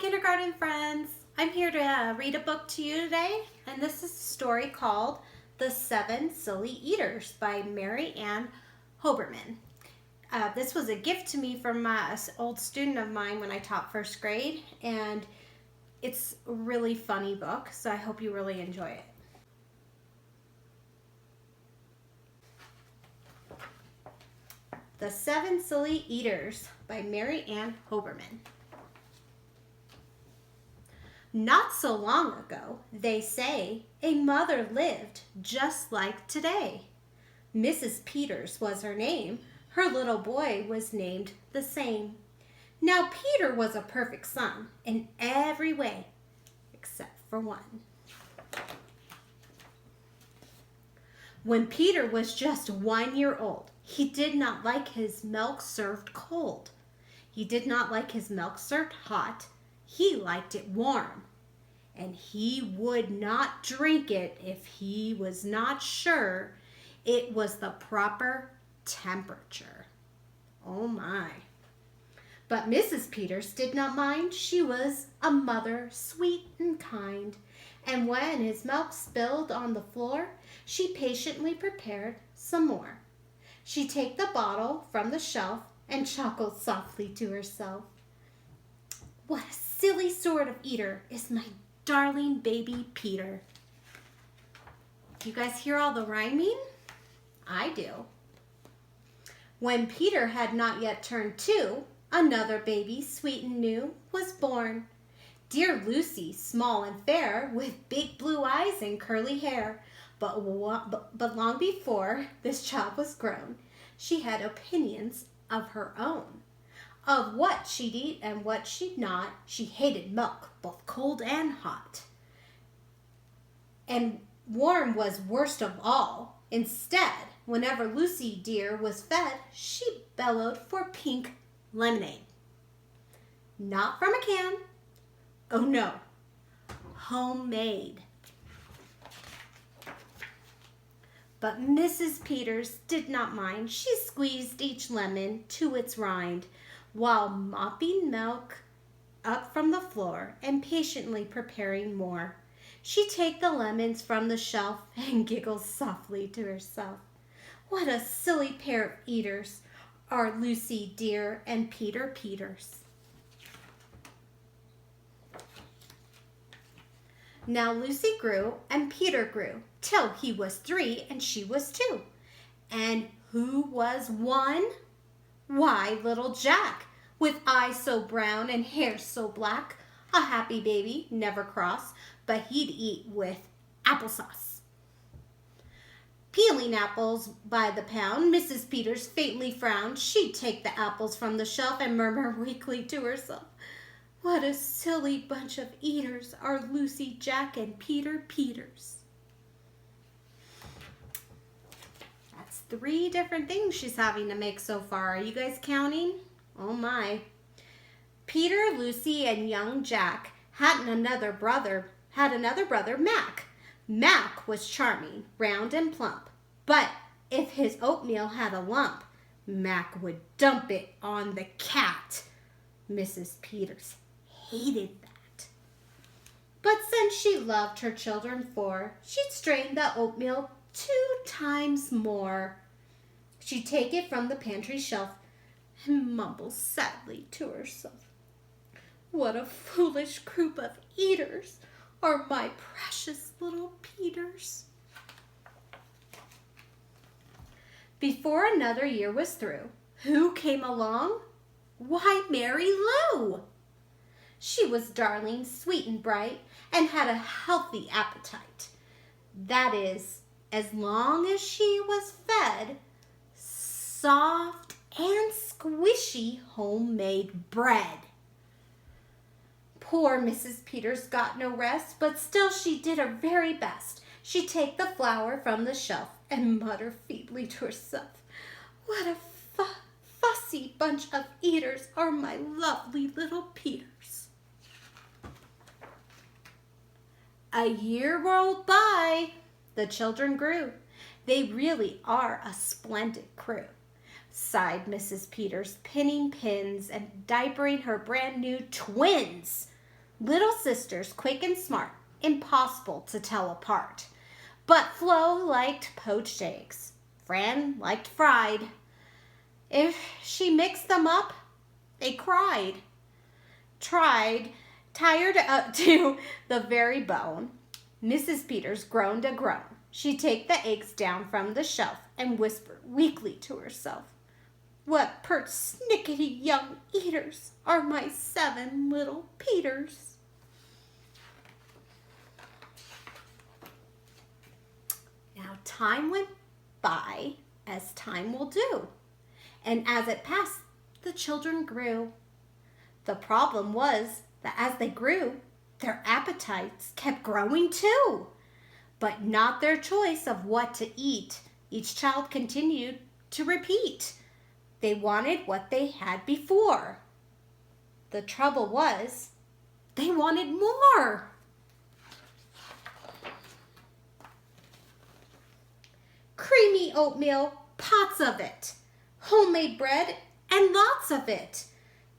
kindergarten friends. I'm here to read a book to you today, and this is a story called The Seven Silly Eaters by Mary Ann Hoberman. This was a gift to me from an old student of mine when I taught first grade, and it's a really funny book, so I hope you really enjoy it. The Seven Silly Eaters by Mary Ann Hoberman. Not so long ago, they say, a mother lived just like today. Mrs. Peters was her name. Her little boy was named the same. Now Peter was a perfect son in every way, except for one. When Peter was just 1 year old, he did not like his milk served cold. He did not like his milk served hot. He liked it warm, and he would not drink it if he was not sure it was the proper temperature. Oh my. But Mrs. Peters did not mind. She was a mother, sweet and kind, and when his milk spilled on the floor, she patiently prepared some more. She'd take the bottle from the shelf and chuckled softly to herself. What a silly sort of eater is my darling baby Peter. Do you guys hear all the rhyming? I do. When Peter had not yet turned 2, another baby, sweet and new, was born. Dear Lucy, small and fair, with big blue eyes and curly hair. But long before this child was grown, she had opinions of her own. Of what she'd eat and what she'd not. She hated milk, both cold and hot. And warm was worst of all. Instead, whenever Lucy dear was fed, she bellowed for pink lemonade. Not from a can. Oh no, homemade. But Mrs. Peters did not mind. She squeezed each lemon to its rind, while mopping milk up from the floor and patiently preparing more. She'd take the lemons from the shelf and giggle softly to herself. What a silly pair of eaters are Lucy dear and Peter Peters. Now Lucy grew and Peter grew, till he was 3 and she was 2. And who was 1? Why, little Jack, with eyes so brown and hair so black, a happy baby, never cross, but he'd eat with applesauce. Peeling apples by the pound, Mrs. Peters faintly frowned. She'd take the apples from the shelf and murmur weakly to herself, what a silly bunch of eaters are Lucy, Jack, and Peter Peters. That's 3 different things she's having to make so far. Are you guys counting? Oh my. Peter, Lucy, and young Jack had another brother, Mac. Mac was charming, round and plump, but if his oatmeal had a lump, Mac would dump it on the cat. Mrs. Peters hated that. But since she loved her children 4, she'd strain the oatmeal 2 times more. She'd take it from the pantry shelf and mumble sadly to herself, what a foolish group of eaters are my precious little Peters. Before another year was through, who came along? Why, Mary Lou! She was darling, sweet and bright, and had a healthy appetite. That is, as long as she was fed soft and squishy homemade bread. Poor Mrs. Peters got no rest, but still she did her very best. She'd take the flour from the shelf and mutter feebly to herself, what a fussy bunch of eaters are my lovely little Peters. A year rolled by. The children grew. They really are a splendid crew, sighed Mrs. Peters, pinning pins and diapering her brand new twins. Little sisters, quick and smart, impossible to tell apart. But Flo liked poached eggs. Fran liked fried. If she mixed them up, they cried. Tired up to the very bone, Mrs. Peters groaned a groan. She'd take the eggs down from the shelf and whisper weakly to herself, "What pert, snickety young eaters are my 7 little Peters." Now time went by, as time will do, and as it passed, the children grew. The problem was that as they grew, their appetites kept growing too, but not their choice of what to eat. Each child continued to repeat. They wanted what they had before. The trouble was, they wanted more. Creamy oatmeal, pots of it. Homemade bread, and lots of it.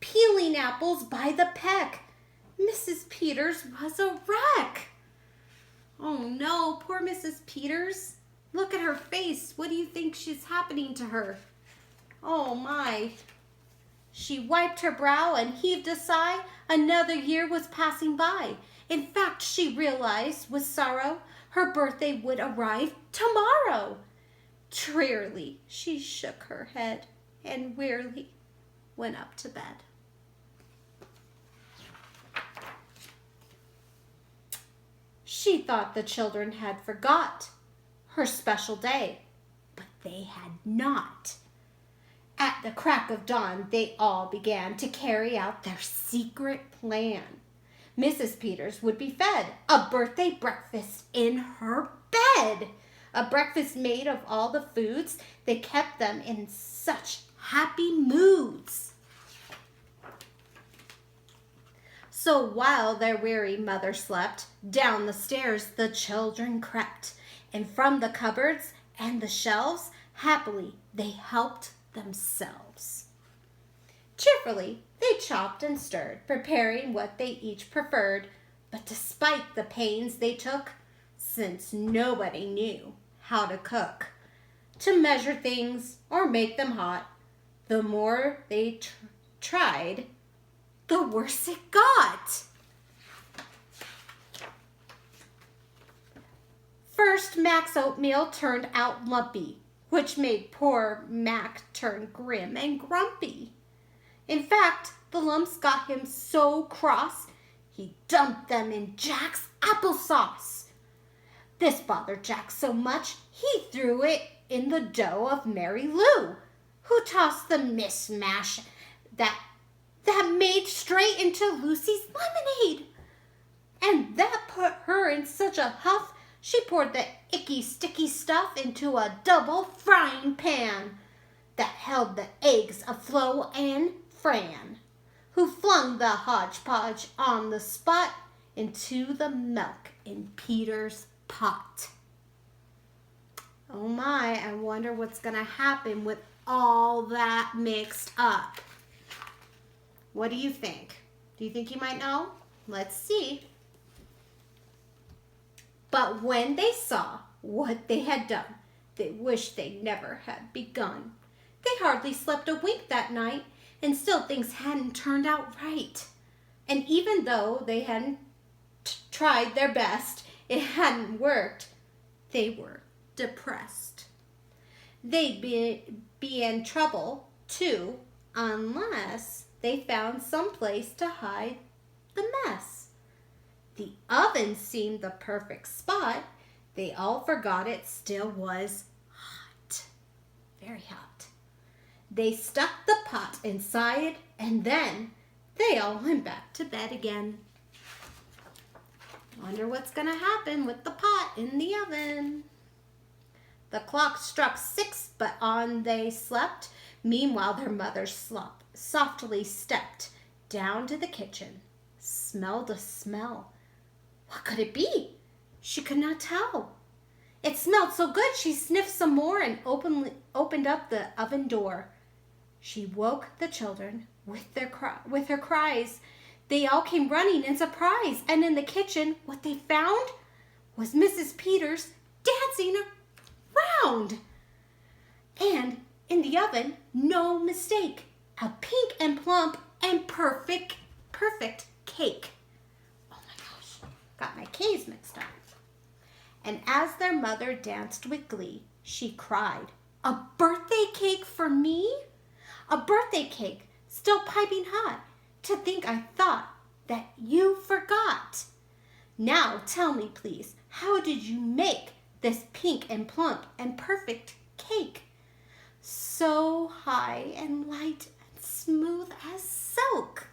Peeling apples by the peck. Mrs. Peters was a wreck. Oh no, poor Mrs. Peters. Look at her face. What do you think is happening to her? Oh my. She wiped her brow and heaved a sigh. Another year was passing by. In fact, she realized with sorrow her birthday would arrive tomorrow. Drearily, she shook her head and wearily went up to bed. She thought the children had forgot her special day, but they had not. At the crack of dawn, they all began to carry out their secret plan. Mrs. Peters would be fed a birthday breakfast in her bed, a breakfast made of all the foods that kept them in such happy moods. So while their weary mother slept, down the stairs the children crept, and from the cupboards and the shelves, happily they helped themselves. Cheerfully they chopped and stirred, preparing what they each preferred, but despite the pains they took, since nobody knew how to cook, to measure things or make them hot, the more they tried, the worse it got. First, Mac's oatmeal turned out lumpy, which made poor Mac turn grim and grumpy. In fact, the lumps got him so cross, he dumped them in Jack's applesauce. This bothered Jack so much, he threw it in the dough of Mary Lou, who tossed the mismash that made straight into Lucy's lemonade. And that put her in such a huff, she poured the icky, sticky stuff into a double frying pan that held the eggs of Flo and Fran, who flung the hodgepodge on the spot into the milk in Peter's pot. Oh my, I wonder what's going to happen with all that mixed up. What do you think? Do you think you might know? Let's see. But when they saw what they had done, they wished they never had begun. They hardly slept a wink that night, and still things hadn't turned out right. And even though they hadn't tried their best, it hadn't worked, they were depressed. They'd be in trouble, too, unless they found some place to hide the mess. The oven seemed the perfect spot. They all forgot it still was hot, very hot. They stuck the pot inside, and then they all went back to bed again. Wonder what's going to happen with the pot in the oven. The clock struck 6, but on they slept. Meanwhile, their mother softly stepped down to the kitchen, smelled a smell. What could it be? She could not tell. It smelled so good she sniffed some more and opened up the oven door. She woke the children with her cries. They all came running in surprise, and in the kitchen, what they found was Mrs. Peters dancing around. And in the oven, no mistake, a pink and plump and perfect cake. Oh my gosh, got my K's mixed up. And as their mother danced with glee, she cried, "A birthday cake for me? A birthday cake, still piping hot. To think I thought that you forgot. Now tell me, please, how did you make this pink and plump and perfect cake? So high and light and smooth as silk."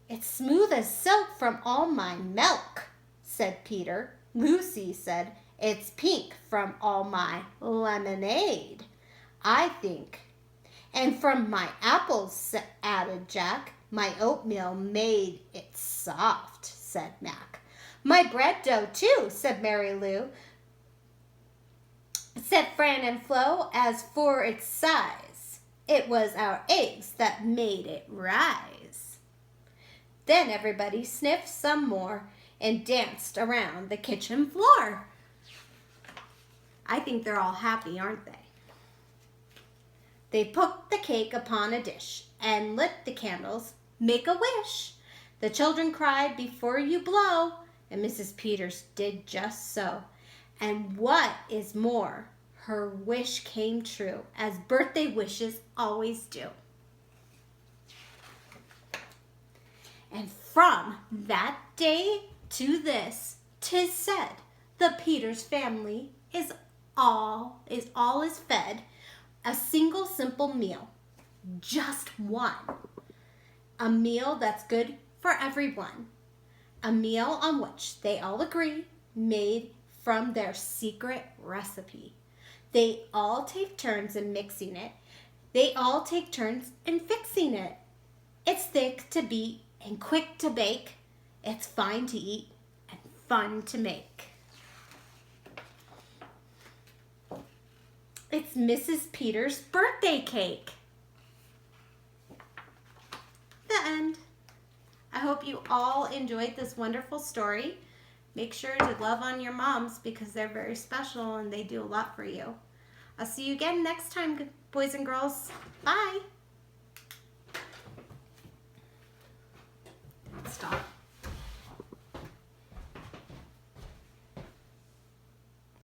"It's smooth as silk from all my milk," said Peter. Lucy said, "It's pink from all my lemonade, I think." "And from my apples," added Jack. "My oatmeal made it soft," said Mac. "My bread dough, too," said Mary Lou. Said Fran and Flo, "as for its size, it was our eggs that made it rise." Then everybody sniffed some more and danced around the kitchen floor. I think they're all happy, aren't they? They put the cake upon a dish and lit the candles. "Make a wish." The children cried, "Before you blow," and Mrs. Peters did just so. And what is more, her wish came true, as birthday wishes always do. And from that day to this, 'tis said, the Peters family is all is fed a single simple meal, just one. A meal that's good for everyone. A meal on which they all agree, made from their secret recipe. They all take turns in mixing it. They all take turns in fixing it. It's thick to beat and quick to bake. It's fine to eat and fun to make. It's Mrs. Peters' birthday cake. The end. I hope you all enjoyed this wonderful story. Make sure to love on your moms because they're very special and they do a lot for you. I'll see you again next time, boys and girls. Bye. Stop.